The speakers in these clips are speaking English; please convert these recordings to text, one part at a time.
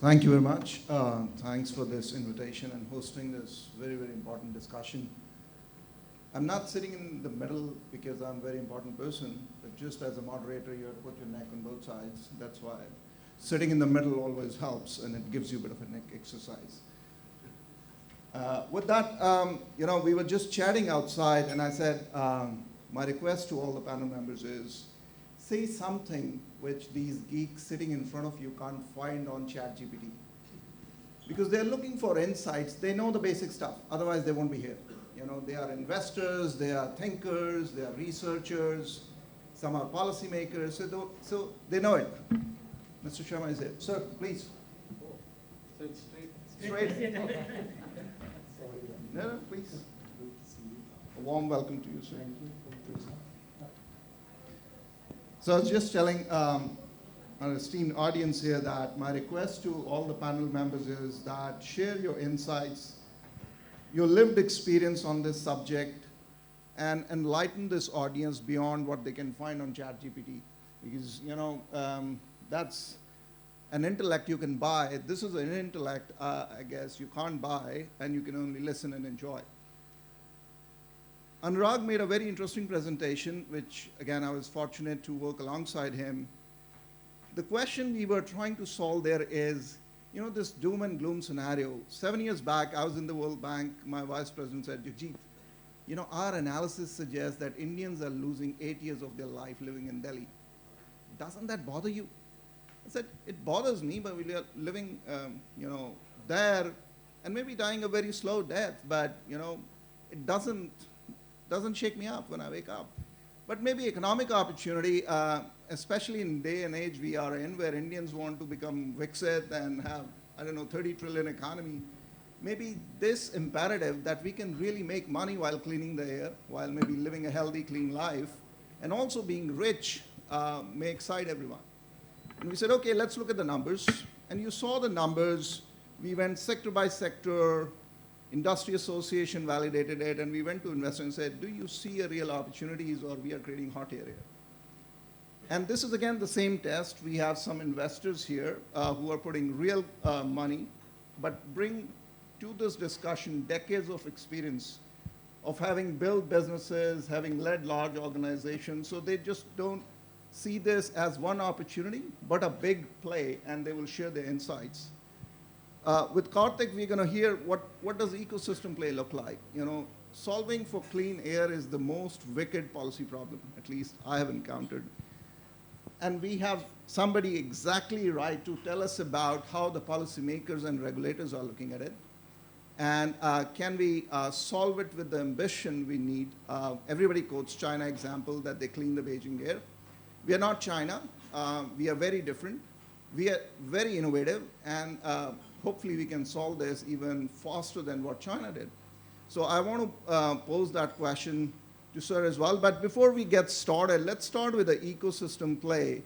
Thank you very much. Thanks for this invitation and hosting this very, very important discussion. I'm not sitting in the middle because I'm a very important person, but just as a moderator, you have to put your neck on both sides. That's why sitting in the middle always helps, and it gives you a bit of a neck exercise. With that, we were just chatting outside, and I said, my request to all the panel members is, say something which these geeks sitting in front of you can't find on ChatGPT. Because they're looking for insights. They know the basic stuff. Otherwise, they won't be here. They are investors, they are thinkers, they are researchers, some are policymakers, so they know it. Mr. Sharma is here. Sir, please. Oh, so it's straight. No, please. A warm welcome to you, sir. So I was just telling our esteemed audience here that my request to all the panel members is that share your insights, your lived experience on this subject, and enlighten this audience beyond what they can find on ChatGPT. Because, that's an intellect you can buy. This is an intellect, I guess, you can't buy, and you can only listen and enjoy. Anurag made a very interesting presentation, which, again, I was fortunate to work alongside him. The question we were trying to solve there is, this doom and gloom scenario. 7 years back, I was in the World Bank. My vice president said, Jagjeet, our analysis suggests that Indians are losing 8 years of their life living in Delhi. Doesn't that bother you? I said, it bothers me, but we are living, there, and maybe dying a very slow death, but, it doesn't shake me up when I wake up. But maybe economic opportunity, especially in day and age we are in, where Indians want to become Viksit and have, 30 trillion economy, maybe this imperative that we can really make money while cleaning the air, while maybe living a healthy, clean life, and also being rich may excite everyone. And we said, okay, let's look at the numbers. And you saw the numbers. We went sector by sector. Industry Association validated it, and we went to investors and said, do you see a real opportunities, or we are creating hot area? And this is, again, the same test. We have some investors here who are putting real money, but bring to this discussion decades of experience of having built businesses, having led large organizations, so they just don't see this as one opportunity, but a big play, and they will share their insights. With Karthik, we're going to hear what does the ecosystem play look like. Solving for clean air is the most wicked policy problem, at least I have encountered. And we have somebody exactly right to tell us about how the policymakers and regulators are looking at it. And can we solve it with the ambition we need? Everybody quotes China example that they clean the Beijing air. We are not China. We are very different. We are very innovative, and hopefully we can solve this even faster than what China did. So I want to pose that question to Sir as well. But before we get started, let's start with the ecosystem play.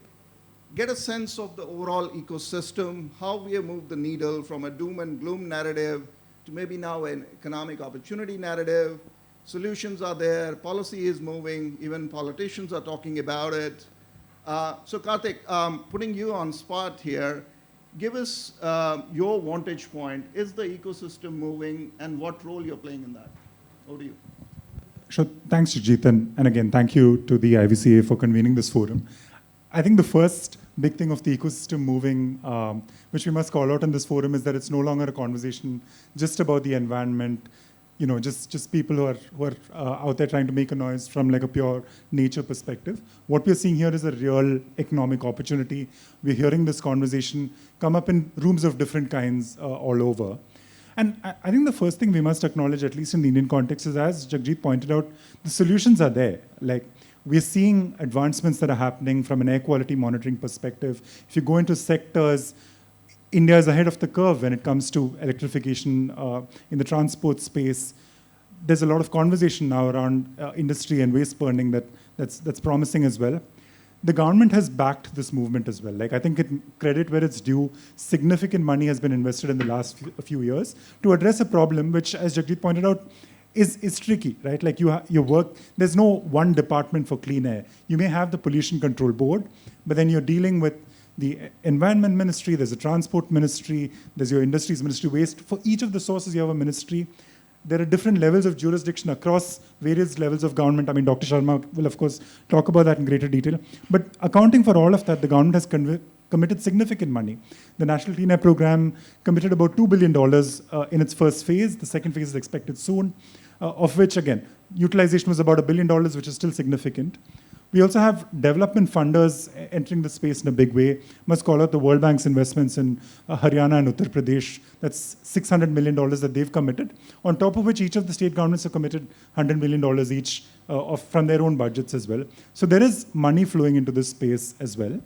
Get a sense of the overall ecosystem, how we have moved the needle from a doom and gloom narrative to maybe now an economic opportunity narrative. Solutions are there, policy is moving, even politicians are talking about it. So Karthik, putting you on spot here, give us your vantage point. Is the ecosystem moving, and what role you're playing in that? Over to you. Sure. Thanks, Jagjeet. And again, thank you to the IVCA for convening this forum. I think the first big thing of the ecosystem moving, which we must call out in this forum, is that it's no longer a conversation just about the environment, just people who are out there trying to make a noise from like a pure nature perspective. What we're seeing here is a real economic opportunity. We're hearing this conversation come up in rooms of different kinds all over. And I think the first thing we must acknowledge, at least in the Indian context, is, as Jagjeet pointed out, the solutions are there. Like, we're seeing advancements that are happening from an air quality monitoring perspective. If you go into sectors, India is ahead of the curve when it comes to electrification in the transport space. There's a lot of conversation now around industry and waste burning that's promising as well. The government has backed this movement as well. Like, I think credit where it's due, significant money has been invested in the last few years to address a problem which, as Jagjeet pointed out, is tricky, right? Like, your work, there's no one department for clean air. You may have the pollution control board, but then you're dealing with the environment ministry, there's a transport ministry, there's your industries ministry, waste. For each of the sources, you have a ministry. There are different levels of jurisdiction across various levels of government. I mean, Dr. Sharma will, of course, talk about that in greater detail. But accounting for all of that, the government has committed significant money. The National Clean Air Program committed about $2 billion in its first phase. The second phase is expected soon, of which, again, utilization was about $1 billion, which is still significant. We also have development funders entering the space in a big way. Must call out the World Bank's investments in Haryana and Uttar Pradesh. That's $600 million that they've committed, on top of which each of the state governments have committed $100 million each from their own budgets as well. So there is money flowing into this space as well.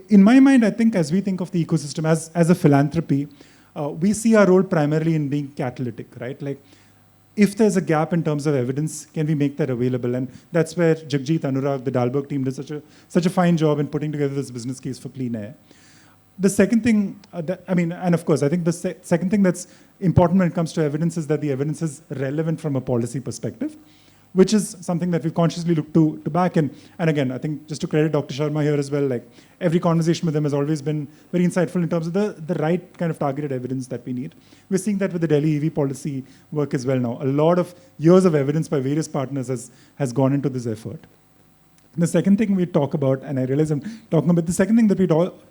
In my mind, I think as we think of the ecosystem as a philanthropy, we see our role primarily in being catalytic, right? Like, if there's a gap in terms of evidence, can we make that available? And that's where Jagjeet, Anurag, the Dalberg team did such a fine job in putting together this business case for clean air. The second thing, and of course, I think the second thing that's important when it comes to evidence is that the evidence is relevant from a policy perspective, which is something that we've consciously looked to back. And again, I think just to credit Dr. Sharma here as well, like every conversation with him has always been very insightful in terms of the right kind of targeted evidence that we need. We're seeing that with the Delhi EV policy work as well now. A lot of years of evidence by various partners has gone into this effort. And the second thing we talk about, and I realize I'm talking about, the second thing that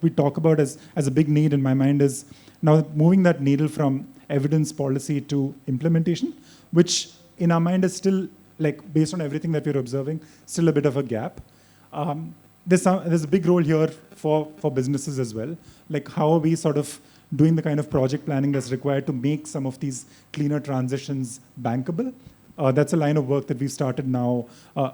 we talk about as a big need in my mind is now moving that needle from evidence policy to implementation, which in our mind is still, like, based on everything that we're observing, still a bit of a gap. There's a big role here for businesses as well. Like, how are we sort of doing the kind of project planning that's required to make some of these cleaner transitions bankable? That's a line of work that we've started now,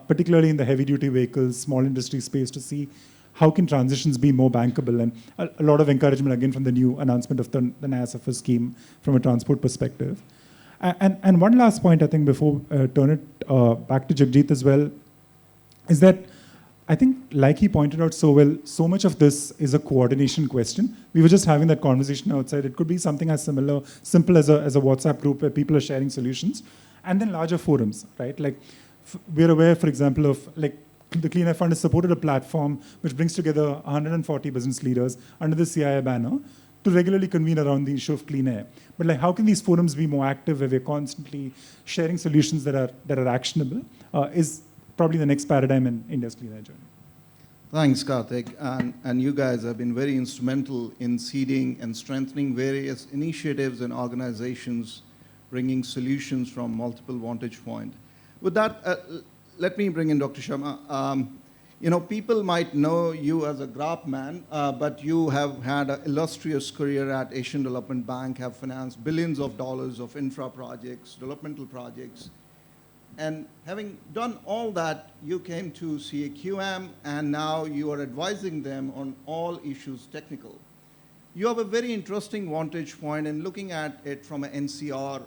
particularly in the heavy-duty vehicles, small industry space, to see how can transitions be more bankable. And a lot of encouragement, again, from the new announcement of the NASFR scheme from a transport perspective. And one last point, I think, before turn it back to Jagjeet as well, is that I think, like he pointed out so well, so much of this is a coordination question. We were just having that conversation outside. It could be something as simple as a WhatsApp group where people are sharing solutions, and then larger forums, right? Like, we're aware, for example, of, like, the Clean Air Fund has supported a platform which brings together 140 business leaders under the CII banner to regularly convene around the issue of clean air. But, like, how can these forums be more active where we're constantly sharing solutions that are actionable is probably the next paradigm in India's clean air journey. Thanks, Karthik. And you guys have been very instrumental in seeding and strengthening various initiatives and organizations, bringing solutions from multiple vantage points. With that, let me bring in Dr. Sharma. People might know you as a graph man, but you have had an illustrious career at Asian Development Bank, have financed billions of dollars of infra projects, developmental projects. And having done all that, you came to CAQM, and now you are advising them on all issues technical. You have a very interesting vantage point in looking at it from an NCR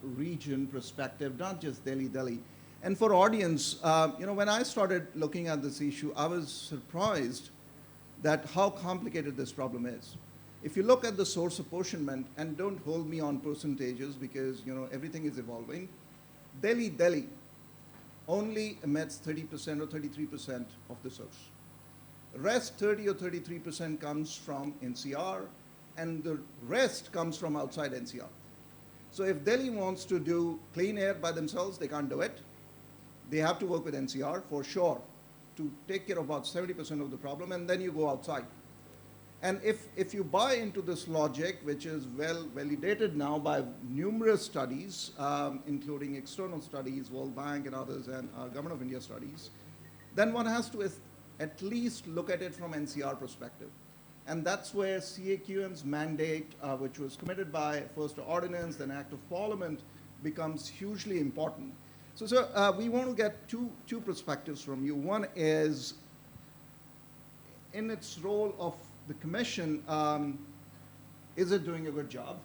region perspective, not just Delhi. And for audience, when I started looking at this issue, I was surprised that how complicated this problem is. If you look at the source apportionment, and don't hold me on percentages because everything is evolving, Delhi only emits 30% or 33% of the source. The rest 30 or 33% comes from NCR, and the rest comes from outside NCR. So if Delhi wants to do clean air by themselves, they can't do it. They have to work with NCR for sure to take care of about 70% of the problem, and then you go outside. And if you buy into this logic, which is well validated now by numerous studies, including external studies, World Bank and others, and Government of India studies, then one has to at least look at it from NCR perspective. And that's where CAQM's mandate, which was committed by first ordinance, then Act of Parliament, becomes hugely important. So, sir, we want to get two perspectives from you. One is, in its role of the commission, is it doing a good job?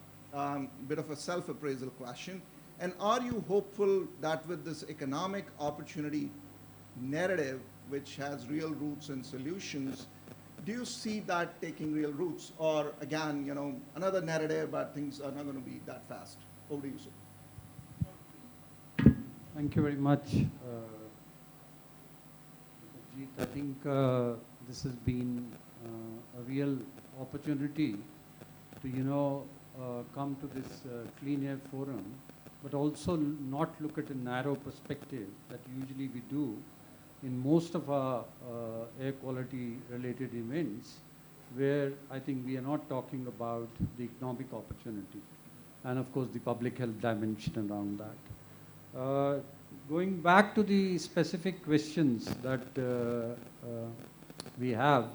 Bit of a self-appraisal question. And are you hopeful that with this economic opportunity narrative, which has real roots and solutions, do you see that taking real roots? Or again, another narrative, but things are not going to be that fast? Over to you, sir. Thank you very much. Jagjeet, I think this has been a real opportunity to, come to this Clean Air Forum, but also not look at a narrow perspective that usually we do in most of our air quality related events, where I think we are not talking about the economic opportunity and of course the public health dimension around that. Going back to the specific questions that we have,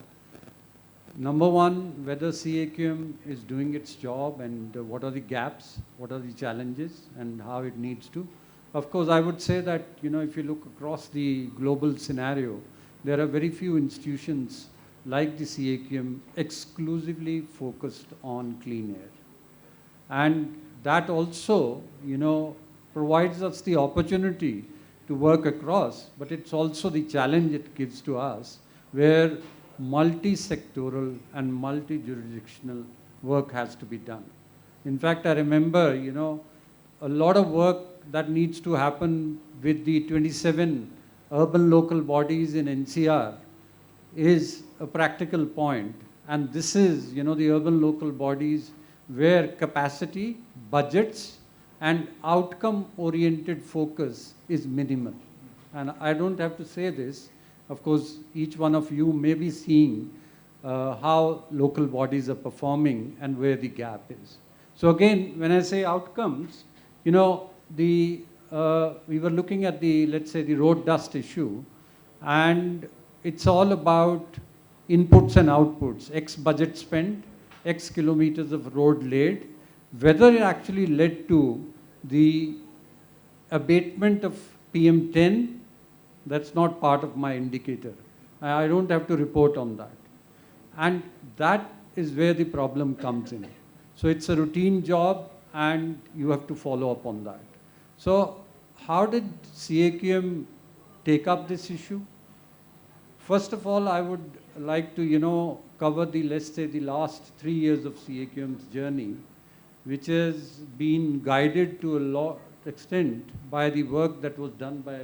number one, whether CAQM is doing its job and what are the gaps, what are the challenges and how it needs to. Of course, I would say that, if you look across the global scenario, there are very few institutions like the CAQM exclusively focused on clean air. And that also, provides us the opportunity to work across, but it's also the challenge it gives to us, where multi-sectoral and multi-jurisdictional work has to be done. In fact, I remember, a lot of work that needs to happen with the 27 urban local bodies in NCR is a practical point. And this is, the urban local bodies where capacity, budgets, and outcome-oriented focus is minimal. And I don't have to say this. Of course, each one of you may be seeing how local bodies are performing and where the gap is. So again, when I say outcomes, we were looking at the, let's say, the road dust issue, and it's all about inputs and outputs, X budget spent, X kilometers of road laid, whether it actually led to the abatement of PM10, that's not part of my indicator. I don't have to report on that. And that is where the problem comes in. So it's a routine job and you have to follow up on that. So how did CAQM take up this issue? First of all, I would like to, cover the, let's say, the last 3 years of CAQM's journey, which has been guided to a lot extent by the work that was done by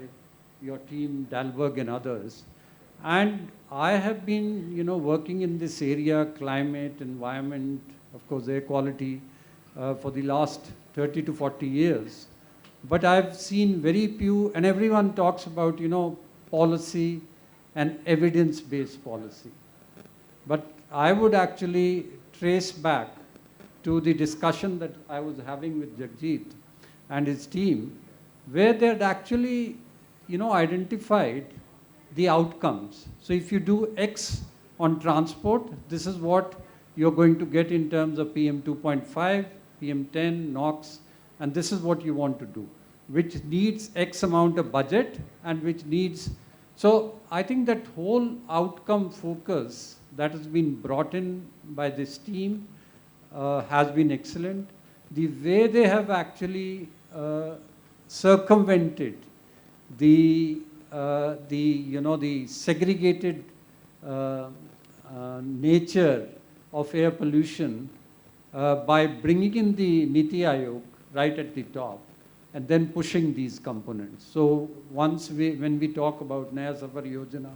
your team, Dalberg and others. And I have been, working in this area, climate, environment, of course, air quality, for the last 30 to 40 years. But I've seen very few, and everyone talks about, policy and evidence-based policy. But I would actually trace back to the discussion that I was having with Jagjeet and his team, where they had actually, identified the outcomes. So if you do X on transport, this is what you're going to get in terms of PM 2.5, PM 10, NOx, and this is what you want to do, which needs X amount of budget and which needs. So I think that whole outcome focus that has been brought in by this team has been excellent. The way they have actually circumvented the segregated nature of air pollution by bringing in the Niti Aayog right at the top and then pushing these components. So when we talk about Naya Safar Yojana,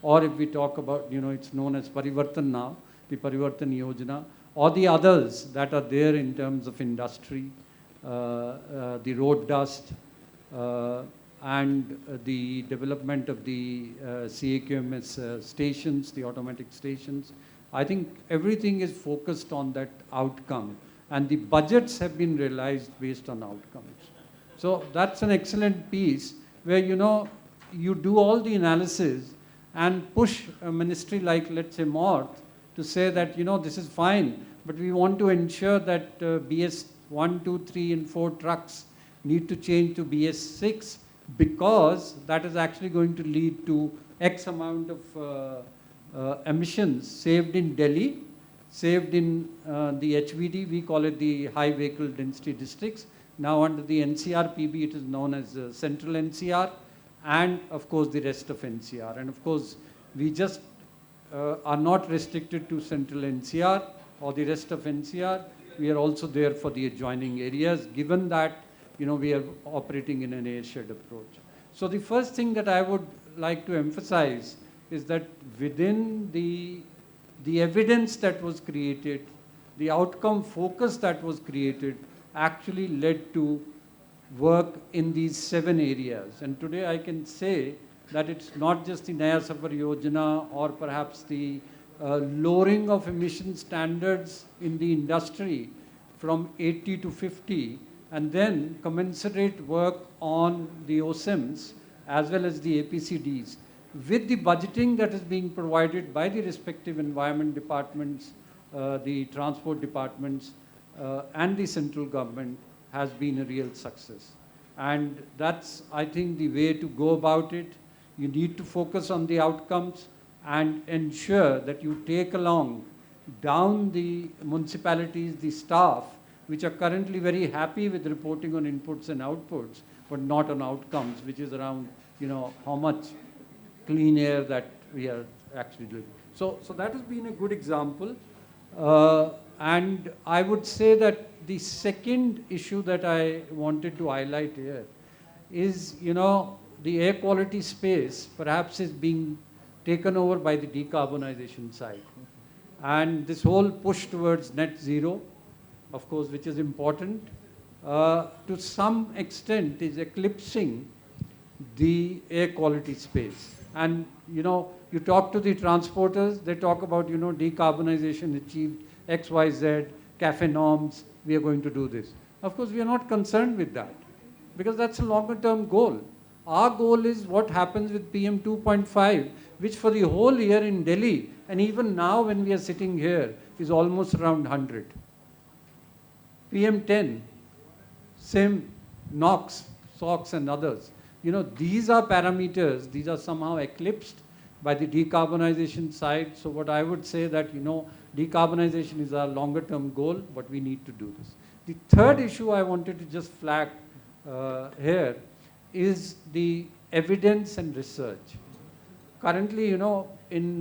or if we talk about, it's known as Parivartan now, the Parivartan Yojana, or the others that are there in terms of industry, the road dust, and the development of the CAQMS stations, the automatic stations. I think everything is focused on that outcome, and the budgets have been realized based on outcomes. So that's an excellent piece where, you do all the analysis and push a ministry like, let's say, MORTH to say that, this is fine, but we want to ensure that BS 1, 2, 3, and 4 trucks need to change to BS 6, because that is actually going to lead to X amount of emissions saved in Delhi, saved in the HVD, we call it the high vehicle density districts. Now under the NCR PB, it is known as Central NCR, and of course the rest of NCR. And of course, we just are not restricted to Central NCR or the rest of NCR. We are also there for the adjoining areas, given that we are operating in an airshed approach. So the first thing that I would like to emphasize is that within the the evidence that was created, the outcome focus that was created actually led to work in these 7 areas. And today I can say that it's not just the Naya Safar Yojana or perhaps the lowering of emission standards in the industry from 80 to 50, and then commensurate work on the OSIMs as well as the APCDs. With the budgeting that is being provided by the respective environment departments, the transport departments, and the central government, has been a real success. And that's, I think, the way to go about it. You need to focus on the outcomes and ensure that you take along down the municipalities, the staff, which are currently very happy with reporting on inputs and outputs, but not on outcomes, which is around, how much clean air that we are actually doing. So that has been a good example. And I would say that the second issue that I wanted to highlight here is, the air quality space perhaps is being taken over by the decarbonization side. And this whole push towards net zero, of course, which is important, to some extent is eclipsing the air quality space. And, you talk to the transporters, they talk about, decarbonization achieved X, Y, Z, CAFE norms, we are going to do this. Of course, we are not concerned with that because that's a longer term goal. Our goal is what happens with PM 2.5, which for the whole year in Delhi, and even now when we are sitting here, is almost around 100. PM 10, same NOx, SOx and others. These are parameters, these are somehow eclipsed by the decarbonization side. So what I would say that, decarbonization is our longer term goal, but we need to do this. The third issue I wanted to just flag here is the evidence and research. Currently, in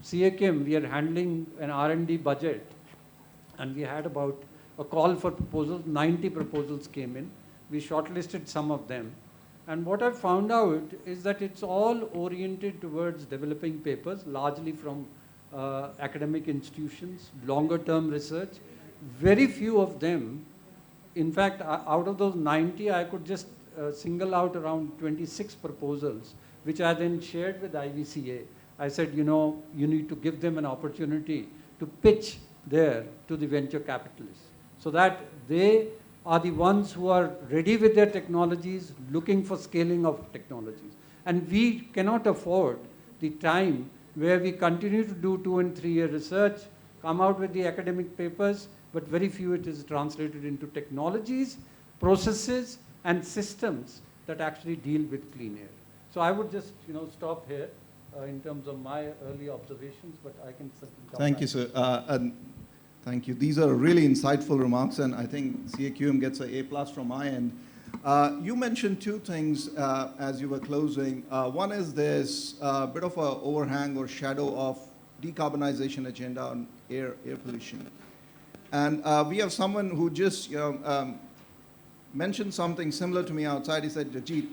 CAQM, we are handling an R&D budget, and we had about a call for proposals. 90 proposals came in. We shortlisted some of them. And what I found out is that it's all oriented towards developing papers, largely from academic institutions, longer term research. Very few of them, in fact, out of those 90, I could just single out around 26 proposals, which I then shared with IVCA. I said, you need to give them an opportunity to pitch there to the venture capitalists so that they are the ones who are ready with their technologies, looking for scaling of technologies. And we cannot afford the time where we continue to do 2- and 3-year research, come out with the academic papers, but very few it is translated into technologies, processes, and systems that actually deal with clean air. So I would just, stop here in terms of my early observations, but I can certainly come Thank back. you, sir. And thank you. These are really insightful remarks, and I think CAQM gets an A+ from my end. You mentioned 2 things as you were closing. One is this bit of an overhang or shadow of decarbonization agenda on air pollution. And we have someone who just mentioned something similar to me outside. He said, Jagjeet,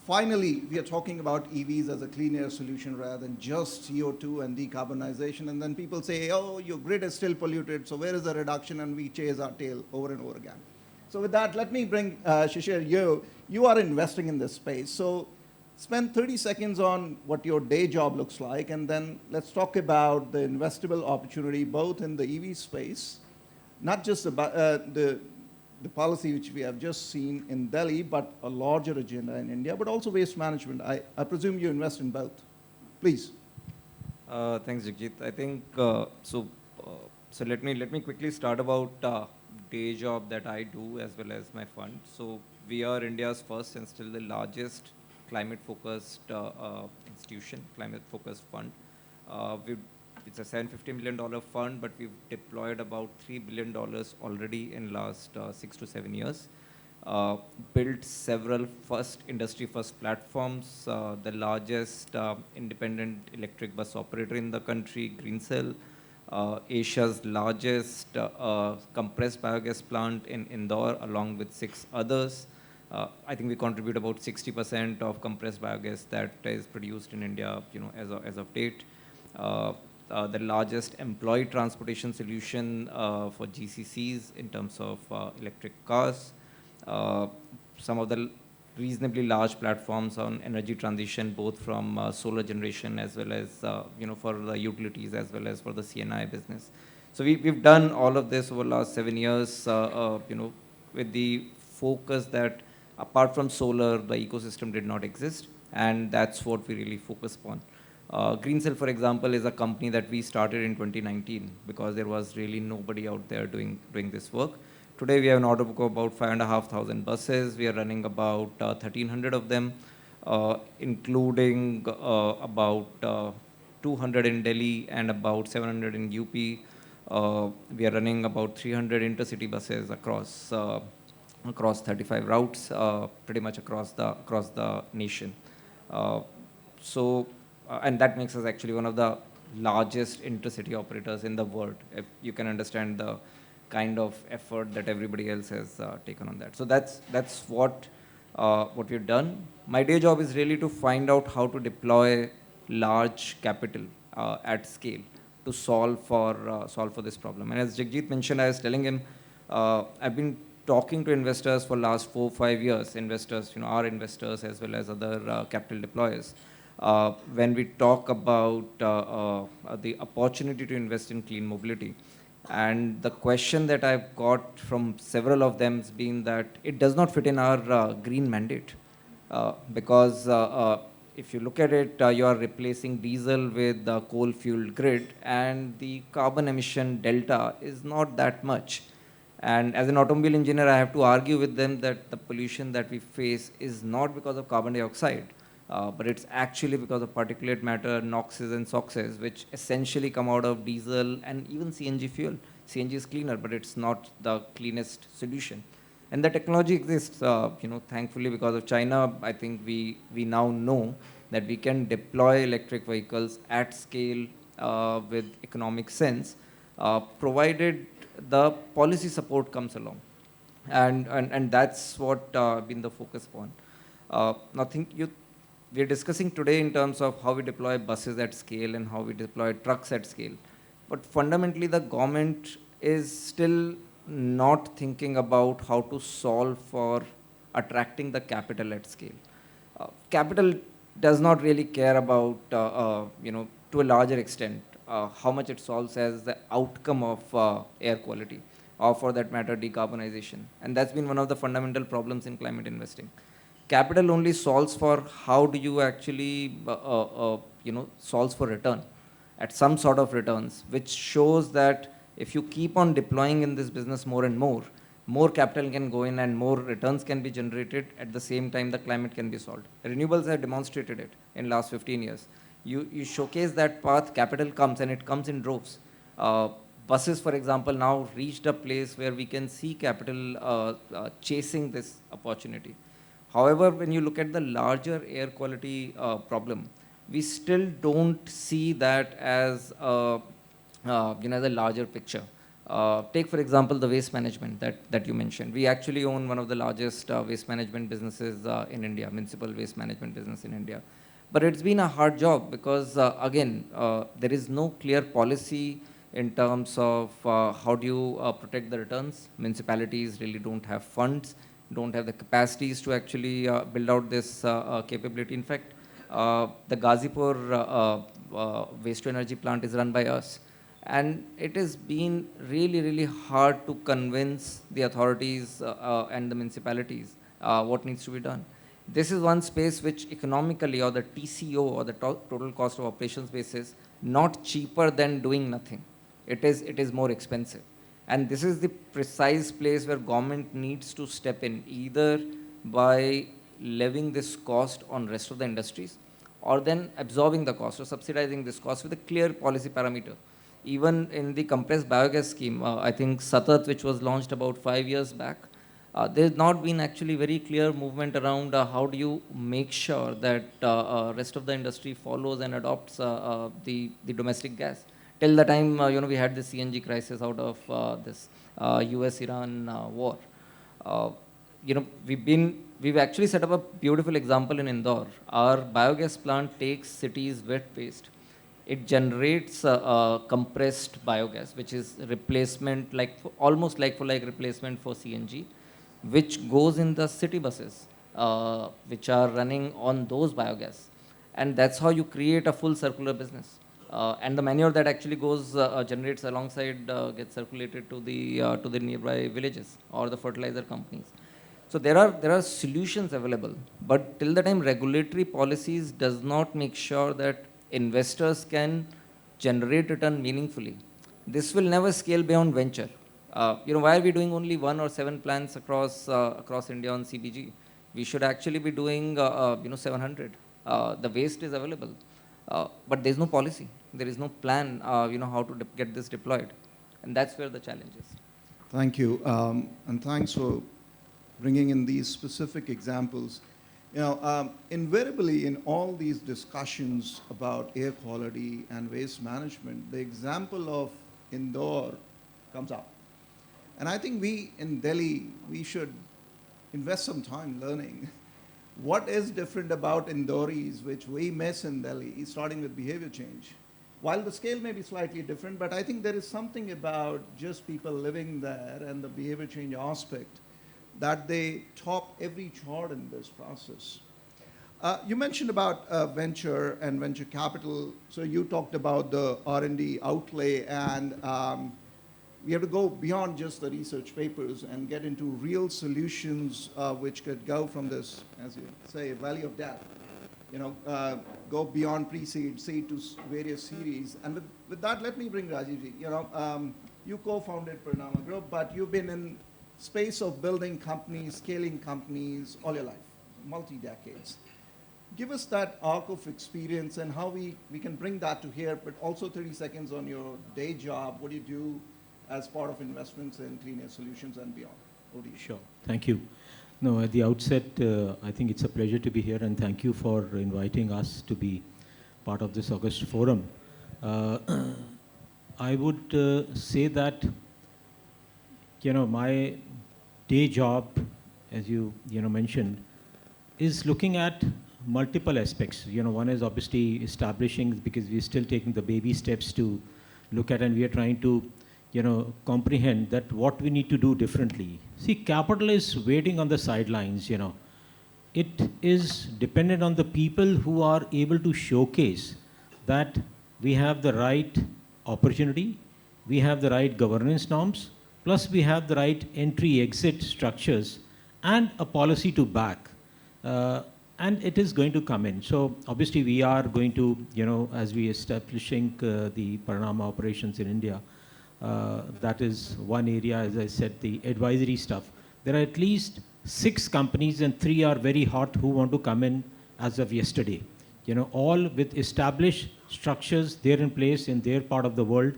finally we are talking about EVs as a clean air solution rather than just CO2 and decarbonization. And then people say, oh, your grid is still polluted, so where is the reduction? And we chase our tail over and over again. So with that, let me bring Shishir, you are investing in this space. So spend 30 seconds on what your day job looks like, and then let's talk about the investable opportunity, both in the EV space, not just the policy which we have just seen in Delhi, but a larger agenda in India, but also waste management. I presume you invest in both. Please. Thanks, Jagjeet. I think, so let me quickly start about day job that I do as well as my fund. So we are India's first and still the largest climate-focused institution, climate-focused fund. It's a $750 million fund, but we've deployed about $3 billion already in last 6 to 7 years. Built several industry first platforms, the largest independent electric bus operator in the country, Green Cell, Asia's largest compressed biogas plant in Indore, along with 6 others. I think we contribute about 60% of compressed biogas that is produced in India, as of date. the largest employee transportation solution for GCCs in terms of electric cars. Some of the reasonably large platforms on energy transition, both from solar generation as well as for the utilities as well as for the CNI business. So we've done all of this over the last 7 years, with the focus that apart from solar, the ecosystem did not exist, and that's what we really focus upon. Greencell, for example, is a company that we started in 2019 because there was really nobody out there doing this work. Today we have an order book of about 5,500 buses. We are running about 1,300 of them, including about 200 in Delhi and about 700 in UP. We are running about 300 intercity buses across 35 routes, pretty much across the nation. And that makes us actually one of the largest intercity operators in the world, if you can understand the kind of effort that everybody else has taken on that. So that's what we've done. My day job is really to find out how to deploy large capital at scale to solve for this problem. And as Jagjeet mentioned, I was telling him, I've been talking to investors for last 4 or 5 years, investors, our investors as well as other capital deployers. When we talk about the opportunity to invest in clean mobility, and the question that I've got from several of them has been that it does not fit in our green mandate, because if you look at it, you are replacing diesel with the coal-fueled grid, and the carbon emission delta is not that much. And as an automobile engineer, I have to argue with them that the pollution that we face is not because of carbon dioxide, but it's actually because of particulate matter, NOxes and SOxes, which essentially come out of diesel and even CNG fuel. CNG is cleaner, but it's not the cleanest solution. And the technology exists, thankfully because of China. I think we now know that we can deploy electric vehicles at scale with economic sense, provided the policy support comes along. And that's what been the focus upon. We're discussing today in terms of how we deploy buses at scale and how we deploy trucks at scale. But fundamentally, the government is still not thinking about how to solve for attracting the capital at scale. Capital does not really care about, to a larger extent, how much it solves as the outcome of air quality, or for that matter, decarbonization. And that's been one of the fundamental problems in climate investing. Capital only solves for how do you actually, solves for return, at some sort of returns, which shows that if you keep on deploying in this business more and more capital can go in and more returns can be generated. At the same time, the climate can be solved. Renewables have demonstrated it in last 15 years. You showcase that path, capital comes, and it comes in droves. Buses, for example, now reached a place where we can see capital chasing this opportunity. However, when you look at the larger air quality problem, we still don't see that as the larger picture. Take, for example, the waste management that you mentioned. We actually own one of the largest waste management businesses in India, municipal waste management business in India. But it's been a hard job because, again, there is no clear policy in terms of how do you protect the returns. Municipalities really don't have funds, don't have the capacities to actually build out this capability. In fact, the Gazipur waste to energy plant is run by us. And it has been really, really hard to convince the authorities and the municipalities what needs to be done. This is one space which economically, or the TCO, or the total cost of operations basis, not cheaper than doing nothing. It is more expensive. And this is the precise place where government needs to step in, either by levying this cost on rest of the industries, or then absorbing the cost or subsidizing this cost with a clear policy parameter. Even in the compressed biogas scheme, I think Satat, which was launched about 5 years back, there's not been actually very clear movement around how do you make sure that rest of the industry follows and adopts the domestic gas. Till the time we had the CNG crisis out of this US-Iran war. We've actually set up a beautiful example in Indore. Our biogas plant takes cities' wet waste, it generates compressed biogas, which is replacement, almost like for like replacement for CNG, which goes in the city buses, which are running on those biogas. And that's how you create a full circular business. And the manure that actually goes, generates alongside, gets circulated to the nearby villages or the fertilizer companies. So there are solutions available, but till the time regulatory policies does not make sure that investors can generate return meaningfully, this will never scale beyond venture. Why are we doing only 1 or 7 plants across India on CBG? We should actually be doing 700. The waste is available, but there is no policy. There is no plan, how to get this deployed, and that's where the challenge is. Thank you, and thanks for bringing in these specific examples. Invariably in all these discussions about air quality and waste management, the example of Indore comes up. And I think we in Delhi, we should invest some time learning what is different about Indoris, which we miss in Delhi, starting with behavior change. While the scale may be slightly different, but I think there is something about just people living there and the behavior change aspect that they top every chart in this process. You mentioned about venture and venture capital. So you talked about the R&D outlay, and we have to go beyond just the research papers and get into real solutions which could go from this, as you say, valley of death. Go beyond pre-seed, seed to various series. And with that, let me bring Rajiv. You co-founded Parinama Group, but you've been in space of building companies, scaling companies all your life, multi-decades. Give us that arc of experience and how we can bring that to here, but also 30 seconds on your day job. What do you do as part of investments in clean air solutions and beyond? Over to you. Sure. Thank you. No, at the outset, I think it's a pleasure to be here, and thank you for inviting us to be part of this August forum. I would say that, my day job, as you mentioned, is looking at multiple aspects. One is obviously establishing, because we're still taking the baby steps to look at, and we are trying to comprehend that what we need to do differently. See, capital is waiting on the sidelines. It is dependent on the people who are able to showcase that we have the right opportunity, we have the right governance norms, plus we have the right entry-exit structures and a policy to back. And it is going to come in. So obviously we are going to, as we establishing the Parinama operations in India, that is one area, as I said, the advisory stuff. There are at least 6 companies and 3 are very hot who want to come in as of yesterday. All with established structures there in place in their part of the world,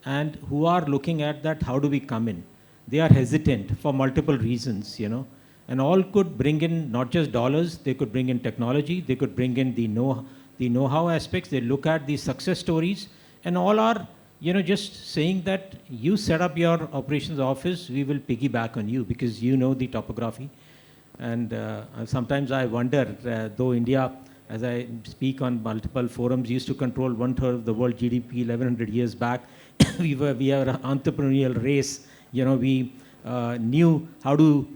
and who are looking at that, how do we come in? They are hesitant for multiple reasons, and all could bring in not just dollars, they could bring in technology, they could bring in the know-how aspects, they look at the success stories, and all are just saying that you set up your operations office, we will piggyback on you because you know the topography. And sometimes I wonder, though India, as I speak on multiple forums, used to control 1/3 of the world GDP 1100 years back. we are an entrepreneurial race. We knew how to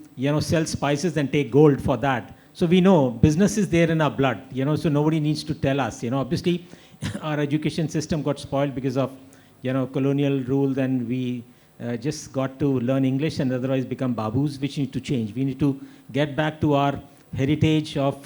sell spices and take gold for that. So we know business is there in our blood. So nobody needs to tell us. Obviously, our education system got spoiled because of colonial rule. Then we just got to learn English and otherwise become babus, which need to change. We need to get back to our heritage of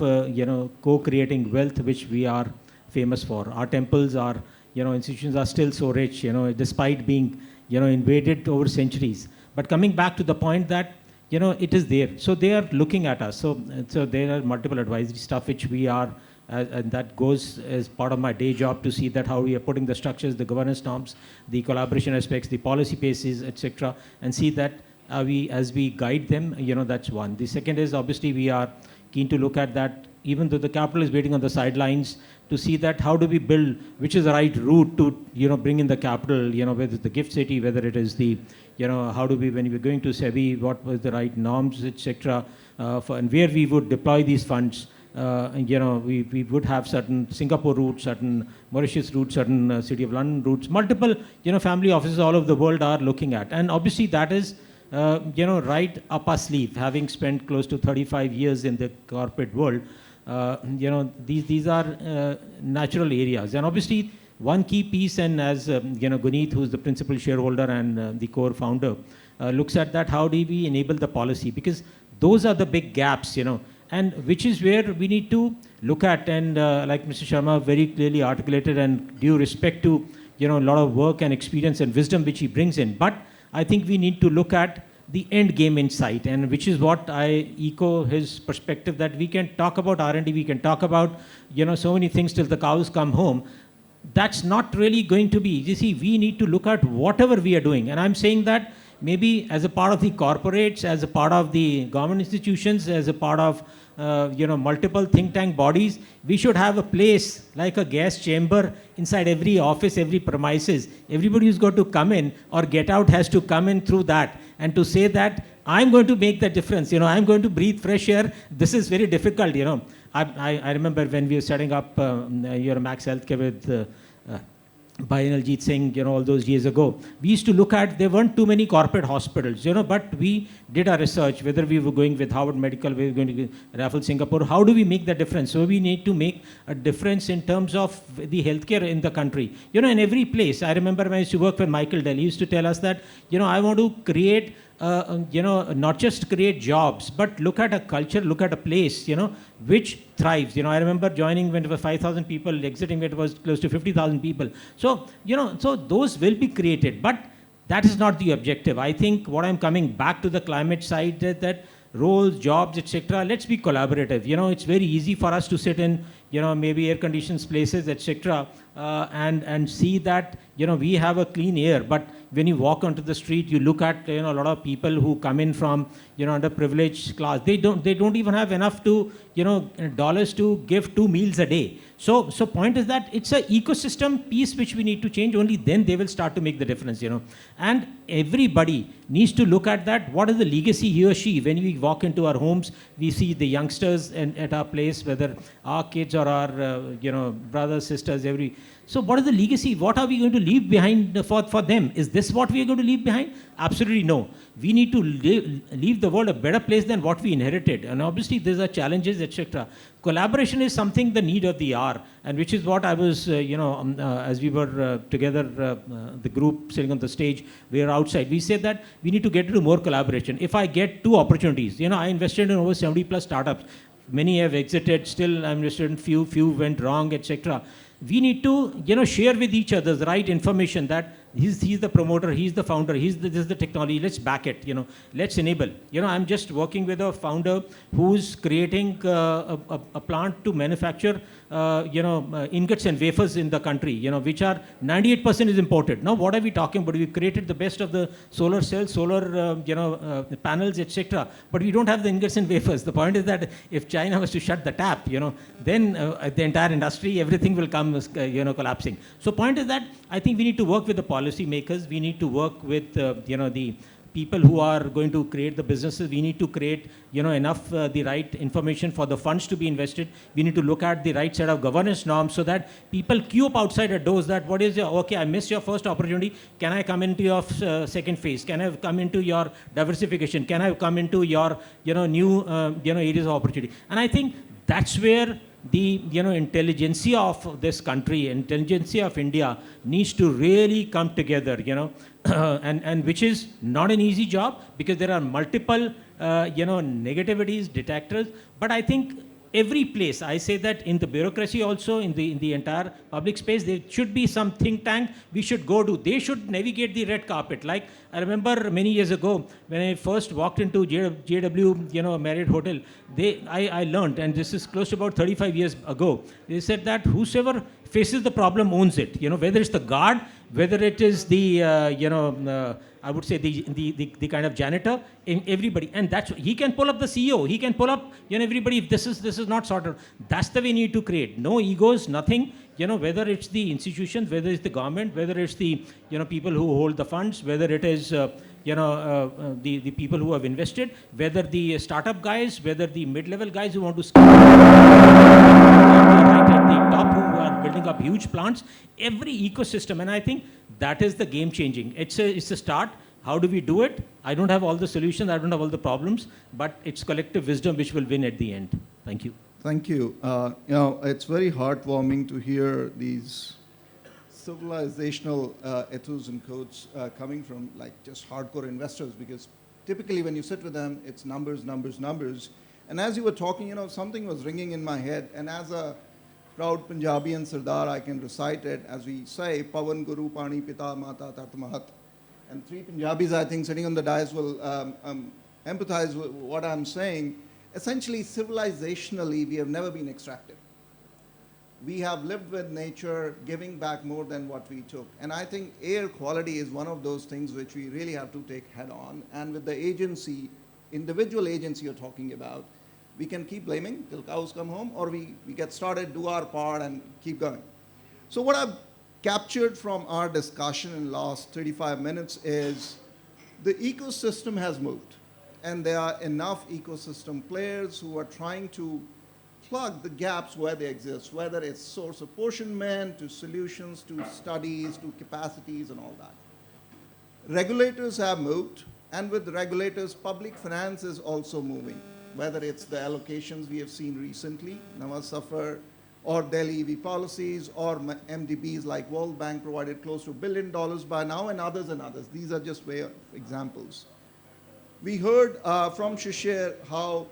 co-creating wealth, which we are famous for. Our temples, our institutions are still so rich, despite being invaded over centuries. But coming back to the point that it is there, so they are looking at us. So there are multiple advisory stuff which we are, and that goes as part of my day job to see that how we are putting the structures, the governance norms, the collaboration aspects, the policy bases, etc., and see that as we guide them, that's one. The second is obviously we are keen to look at that, even though the capital is waiting on the sidelines, to see that how do we build, which is the right route to bring in the capital, whether it's the gift city, whether it is the, how do we, when we're going to SEBI, what was the right norms, etc., and where we would deploy these funds we would have certain Singapore routes, certain Mauritius routes, certain City of London routes, multiple, family offices all over the world are looking at. And obviously that is, right up our sleeve, having spent close to 35 years in the corporate world. These are natural areas. And obviously one key piece, and as, Guneet, who's the principal shareholder and the core founder, looks at that, how do we enable the policy? Because those are the big gaps, and which is where we need to look at. And like Mr. Sharma very clearly articulated, and due respect to, a lot of work and experience and wisdom which he brings in. But I think we need to look at the end game in sight, and which is what I echo his perspective, that we can talk about R&D, we can talk about, so many things till the cows come home. That's not really going to be. You see, we need to look at whatever we are doing. And I'm saying that maybe as a part of the corporates, as a part of the government institutions, as a part of multiple think tank bodies, we should have a place like a gas chamber inside every office, every premises. Everybody who's got to come in or get out has to come in through that, and to say that I'm going to make the difference, I'm going to breathe fresh air. This is very difficult, I remember when we were setting up Max Healthcare with Jagjeet saying, all those years ago, we used to look at, there weren't too many corporate hospitals, but we did our research, whether we were going with Harvard Medical, we were going to Raffles Singapore, how do we make that difference? So we need to make a difference in terms of the healthcare in the country. In every place, I remember when I used to work with Michael Dell, he used to tell us that, I want to create not just create jobs, but look at a culture, look at a place, which thrives. I remember joining when it was 5,000 people, exiting when it was close to 50,000 people. So, so those will be created, but that is not the objective. I think what I'm coming back to the climate side, that roles, jobs, etc. Let's be collaborative. It's very easy for us to sit in, maybe air-conditioned places, etc. And see that, we have a clean air. But when you walk onto the street, you look at, a lot of people who come in from, underprivileged class. They don't even have enough to, dollars to give 2 meals a day. So point is that it's an ecosystem piece which we need to change. Only then they will start to make the difference, And everybody needs to look at that. What is the legacy he or she? When we walk into our homes, we see the youngsters at our place, whether our kids or our, brothers, sisters, So what is the legacy? What are we going to leave behind for them? Is this what we are going to leave behind? Absolutely no. We need to leave the world a better place than what we inherited. And obviously there are challenges, etc. Collaboration is something, the need of the hour, and which is what I was, as we were together, the group sitting on the stage, we were outside. We said that we need to get into more collaboration. If I get 2 opportunities, I invested in over 70 plus startups. Many have exited, still I'm invested in few went wrong, etc. We need to, share with each other the right information, that he's the promoter, he's the founder, this is the technology, let's back it, let's enable. I'm just working with a founder who's creating a plant to manufacture, ingots and wafers in the country, which are 98% is imported. Now, what are we talking about? We've created the best of the solar cells, solar, panels, etc. But we don't have the ingots and wafers. The point is that if China was to shut the tap, then the entire industry, everything will come, collapsing. So point is that I think we need to work with the policy makers. We need to work with, the people who are going to create the businesses. We need to create, enough the right information for the funds to be invested. We need to look at the right set of governance norms so that people queue up outside the doors. That what is your, okay, I missed your first opportunity. Can I come into your second phase? Can I come into your diversification? Can I come into your, new, areas of opportunity? And I think that's where the intelligentsia of this country, intelligentsia of India needs to really come together, and which is not an easy job, because there are multiple, negativities, detectors. But I think every place, I say that in the bureaucracy also, in the entire public space, there should be some think tank we should go to. They should navigate the red carpet. Like I remember many years ago when I first walked into JW, Marriott Hotel, I learned, and this is close to about 35 years ago, they said that whosoever faces the problem owns it. Whether it's the guard, whether it is the, I would say the kind of janitor, in everybody, and that's, he can pull up the CEO, he can pull up, everybody. If this is not sorted, that's the way we need to create. No egos, nothing. Whether it's the institutions, whether it's the government, whether it's the, people who hold the funds, whether it is, the people who have invested, whether the startup guys, whether the mid-level guys who want to scale. the top who are building up huge plants, every ecosystem, and I think that is the game changing. It's a start. How do we do it? I don't have all the solutions, I don't have all the problems, but it's collective wisdom which will win at the end. Thank you. Thank you. It's very heartwarming to hear these civilizational ethos and codes coming from like just hardcore investors, because typically when you sit with them, it's numbers, numbers, numbers. And as you were talking, something was ringing in my head. And as a proud Punjabi and Sardar, I can recite it as we say, Pavan Guru Pani Pita Mata Tat Mahat. And 3 Punjabis, I think, sitting on the dais will empathize with what I'm saying. Essentially, civilizationally, we have never been extractive. We have lived with nature, giving back more than what we took. And I think air quality is one of those things which we really have to take head on. And with the agency, individual agency you're talking about, we can keep blaming till cows come home, or we get started, do our part, and keep going. So what I've captured from our discussion in the last 35 minutes is the ecosystem has moved. And there are enough ecosystem players who are trying to plug the gaps where they exist, whether it's source apportionment, to solutions, to studies, to capacities, and all that. Regulators have moved, and with the regulators, public finance is also moving, whether it's the allocations we have seen recently, Nawaz Safar, or Delhi EV policies, or MDBs like World Bank provided close to $1 billion by now, and others and others. These are just way of examples. We heard from Shishir how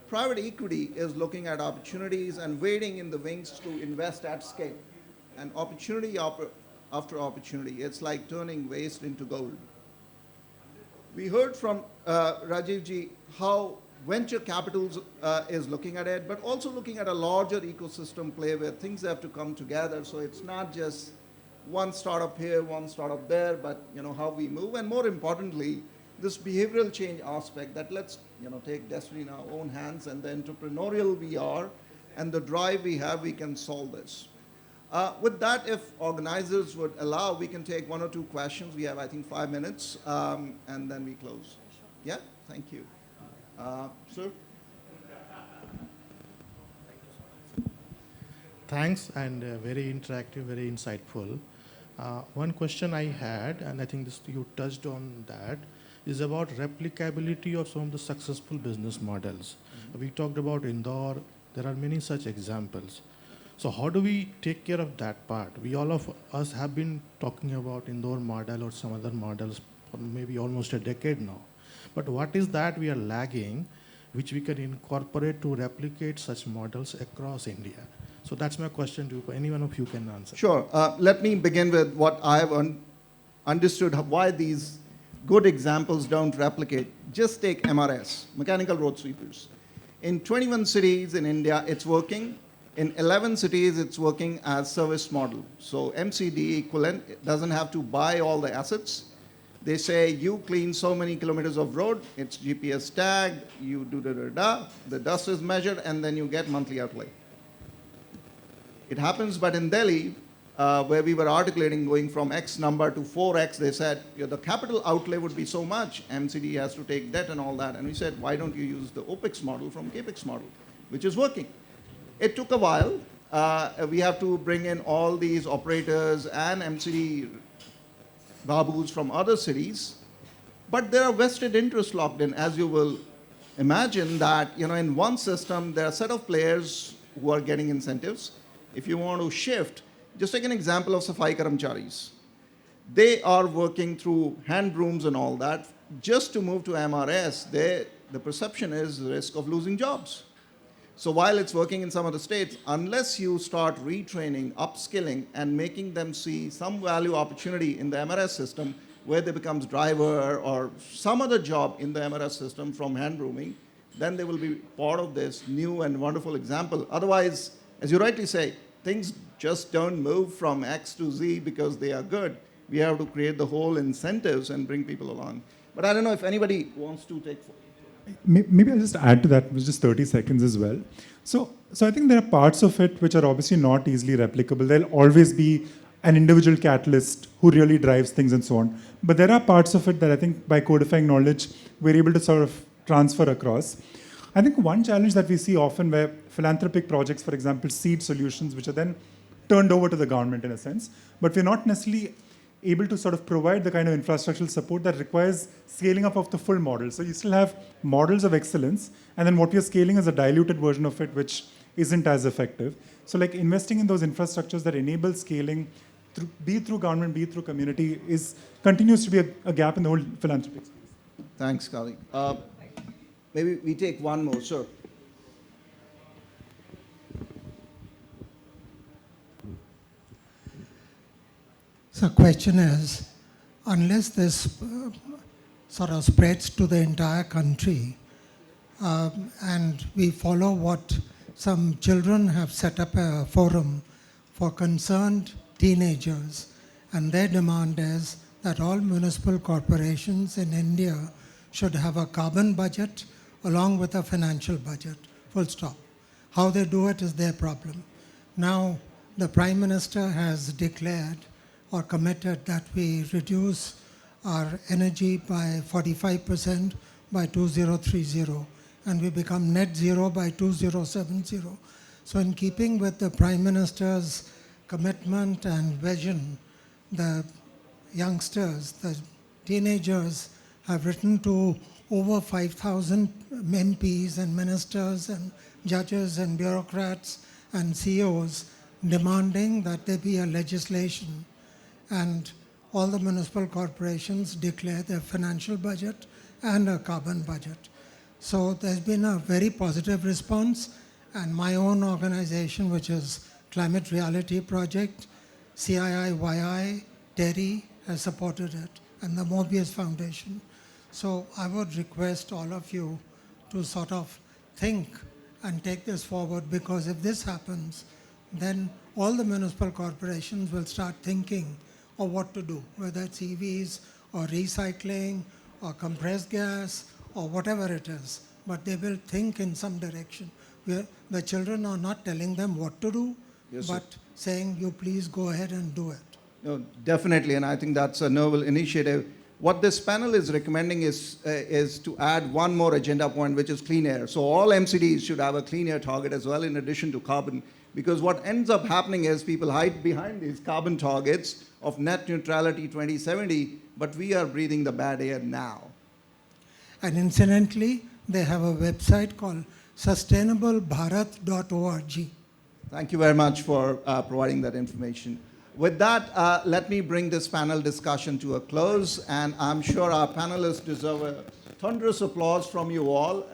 private equity is looking at opportunities and waiting in the wings to invest at scale. And opportunity after opportunity, it's like turning waste into gold. We heard from Rajiv ji how venture capital is looking at it, but also looking at a larger ecosystem play where things have to come together. So it's not just one startup here, one startup there, but how we move. And more importantly, this behavioral change aspect that let's take destiny in our own hands, and the entrepreneurial we are and the drive we have, we can solve this. With that, if organizers would allow, we can take 1 or 2 questions. We have, I think, 5 minutes, and then we close. Yeah, thank you. Sir? Thanks, and very interactive, very insightful. One question I had, and I think you touched on that, is about replicability of some of the successful business models. We talked about Indore. There are many such examples. So how do we take care of that part? All of us have been talking about Indore model or some other models for maybe almost a decade now. But what is that we are lagging, which we can incorporate to replicate such models across India? So that's my question to you. Any one of you can answer. Sure. Let me begin with what I have understood, why these good examples don't replicate. Just take MRS, mechanical road sweepers. In 21 cities in India, it's working. In 11 cities, it's working as service model. So MCD equivalent doesn't have to buy all the assets. They say you clean so many kilometers of road, it's GPS tagged, you do the dust is measured, and then you get monthly outlay. It happens, but in Delhi, where we were articulating going from X number to 4X, they said the capital outlay would be so much, MCD has to take debt and all that. And we said, why don't you use the OPEX model from CAPEX model, which is working. It took a while. We have to bring in all these operators and MCD babus from other cities, but there are vested interests locked in, as you will imagine that, in one system, there are a set of players who are getting incentives. If you want to shift, just take an example of Safai Karamcharis. They are working through hand brooms and all that. Just to move to MRS, the perception is the risk of losing jobs. So while it's working in some of the states, unless you start retraining, upskilling, and making them see some value opportunity in the MRS system, where they becomes driver or some other job in the MRS system from hand brooming, then they will be part of this new and wonderful example. Otherwise, as you rightly say, things just don't move from X to Z because they are good. We have to create the whole incentives and bring people along. But I don't know if anybody wants to take. Maybe I'll just add to that with just 30 seconds as well. So I think there are parts of it which are obviously not easily replicable. There'll always be an individual catalyst who really drives things and so on. But there are parts of it that I think by codifying knowledge, we're able to sort of transfer across. I think one challenge that we see often where philanthropic projects, for example, seed solutions, which are then turned over to the government in a sense, but we're not necessarily able to sort of provide the kind of infrastructural support that requires scaling up of the full model. So you still have models of excellence, and then what you're scaling is a diluted version of it, which isn't as effective. So like investing in those infrastructures that enable scaling, be through government, be through community, continues to be a gap in the whole philanthropic space. Thanks, Karthik. Maybe we take one more, sir. So question is, unless this sort of spreads to the entire country, and we follow what some children have set up a forum for concerned teenagers, and their demand is that all municipal corporations in India should have a carbon budget along with a financial budget, full stop. How they do it is their problem. Now, the Prime Minister has declared or committed that we reduce our energy by 45% by 2030, and we become net zero by 2070. So in keeping with the Prime Minister's commitment and vision, the youngsters, the teenagers have written to over 5,000 MPs and ministers and judges and bureaucrats and CEOs demanding that there be a legislation and all the municipal corporations declare their financial budget and a carbon budget. So there's been a very positive response, and my own organization, which is Climate Reality Project, CIIYI, TERI, has supported it, and the Mobius Foundation. So I would request all of you to sort of think and take this forward, because if this happens, then all the municipal corporations will start thinking of what to do, whether it's EVs or recycling or compressed gas or whatever it is. But they will think in some direction. The children are not telling them what to do, yes, but saying, you please go ahead and do it. No, definitely, and I think that's a noble initiative. What this panel is recommending is to add one more agenda point, which is clean air. So all MCDs should have a clean air target as well, in addition to carbon, because what ends up happening is people hide behind these carbon targets of net neutrality 2070, but we are breathing the bad air now. And incidentally, they have a website called sustainablebharat.org. Thank you very much for providing that information. With that, let me bring this panel discussion to a close, and I'm sure our panelists deserve a thunderous applause from you all.